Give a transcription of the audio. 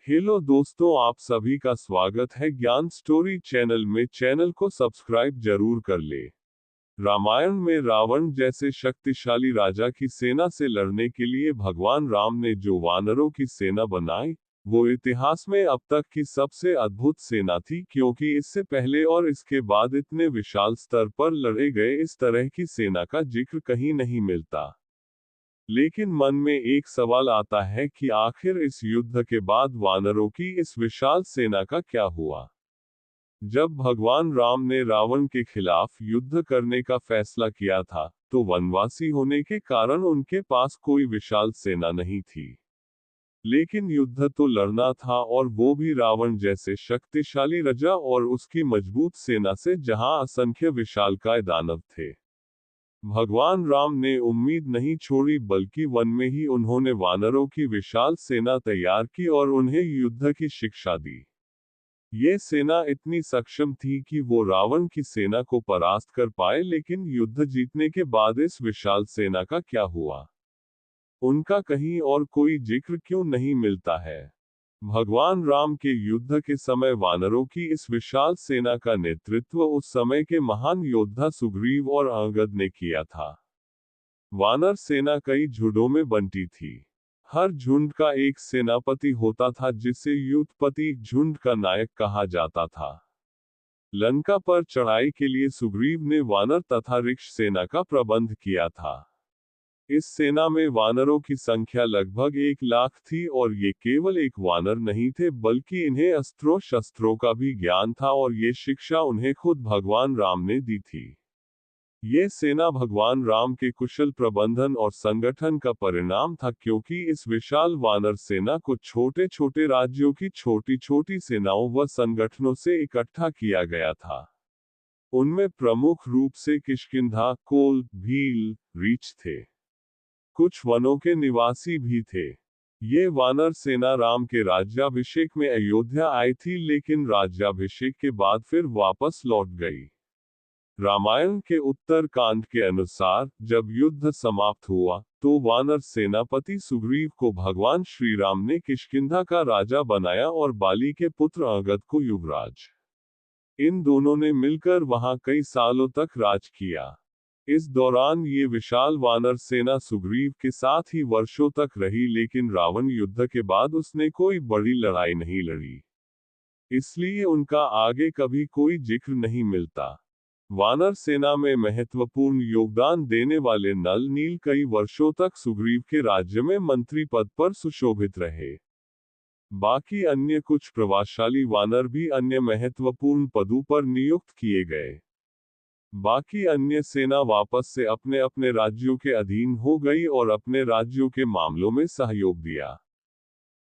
Hello दोस्तों, आप सभी का स्वागत है ज्ञान स्टोरी चैनल में। चैनल को सब्सक्राइब जरूर कर ले। रामायण में रावण जैसे शक्तिशाली राजा की सेना से लड़ने के लिए भगवान राम ने जो वानरों की सेना बनाई, वो इतिहास में अब तक की सबसे अद्भुत सेना थी, क्योंकि इससे पहले और इसके बाद इतने विशाल स्तर पर लड़े गए इस तरह की सेना का जिक्र कहीं नहीं मिलता। लेकिन मन में एक सवाल आता है कि आखिर इस युद्ध के बाद वानरों की इस विशाल सेना का क्या हुआ। जब भगवान राम ने रावण के खिलाफ युद्ध करने का फैसला किया था, तो वनवासी होने के कारण उनके पास कोई विशाल सेना नहीं थी। लेकिन युद्ध तो लड़ना था, और वो भी रावण जैसे शक्तिशाली राजा और उसकी मजबूत सेना से, जहां असंख्य विशालकाय दानव थे। भगवान राम ने उम्मीद नहीं छोड़ी, बल्कि वन में ही उन्होंने वानरों की विशाल सेना तैयार की और उन्हें युद्ध की शिक्षा दी। ये सेना इतनी सक्षम थी कि वो रावण की सेना को परास्त कर पाए, लेकिन युद्ध जीतने के बाद इस विशाल सेना का क्या हुआ? उनका कहीं और कोई जिक्र क्यों नहीं मिलता है? भगवान राम के युद्ध के समय वानरों की इस विशाल सेना का नेतृत्व उस समय के महान योद्धा सुग्रीव और अंगद ने किया था। वानर सेना कई झुंडों में बंटी थी। हर झुंड का एक सेनापति होता था, जिसे युद्धपति झुंड का नायक कहा जाता था। लंका पर चढ़ाई के लिए सुग्रीव ने वानर तथा ऋक्ष सेना का प्रबंध किया था। इस सेना में वानरों की संख्या लगभग 1 लाख थी, और ये केवल एक वानर नहीं थे, बल्कि इन्हें अस्त्रों शस्त्रों का भी ज्ञान था, और ये शिक्षा उन्हें खुद भगवान राम ने दी थी। ये सेना भगवान राम के कुशल प्रबंधन और संगठन का परिणाम था, क्योंकि इस विशाल वानर सेना को छोटे छोटे राज्यों की छोटी छोटी सेनाओं व संगठनों से इकट्ठा किया गया था। उनमें प्रमुख रूप से किष्किंधा, कोल, भील, रीछ थे। कुछ वनों के निवासी भी थे। ये वानर सेना राम के राज्याभिषेक में अयोध्या आई थी, लेकिन राज्याभिषेक के बाद फिर वापस लौट गई। रामायण के उत्तर कांड के अनुसार, जब युद्ध समाप्त हुआ, तो वानर सेनापति सुग्रीव को भगवान श्री राम ने किष्किंधा का राजा बनाया और बाली के पुत्र अंगद को युवराज। इन दोनों ने मिलकर वहां कई सालों तक राज किया। इस दौरान ये विशाल वानर सेना सुग्रीव के साथ ही वर्षों तक रही, लेकिन रावण युद्ध के बाद उसने कोई बड़ी लड़ाई नहीं लड़ी। इसलिए उनका आगे कभी कोई जिक्र नहीं मिलता। वानर सेना में महत्वपूर्ण योगदान देने वाले नल नील कई वर्षों तक सुग्रीव के राज्य में मंत्री पद पर सुशोभित रहे। बाकी अन्य कुछ प्रभावशाली वानर भी अन्य महत्वपूर्ण पदों पर नियुक्त किए गए। बाकी अन्य सेना वापस से अपने अपने राज्यों के अधीन हो गई और अपने राज्यों के मामलों में सहयोग दिया।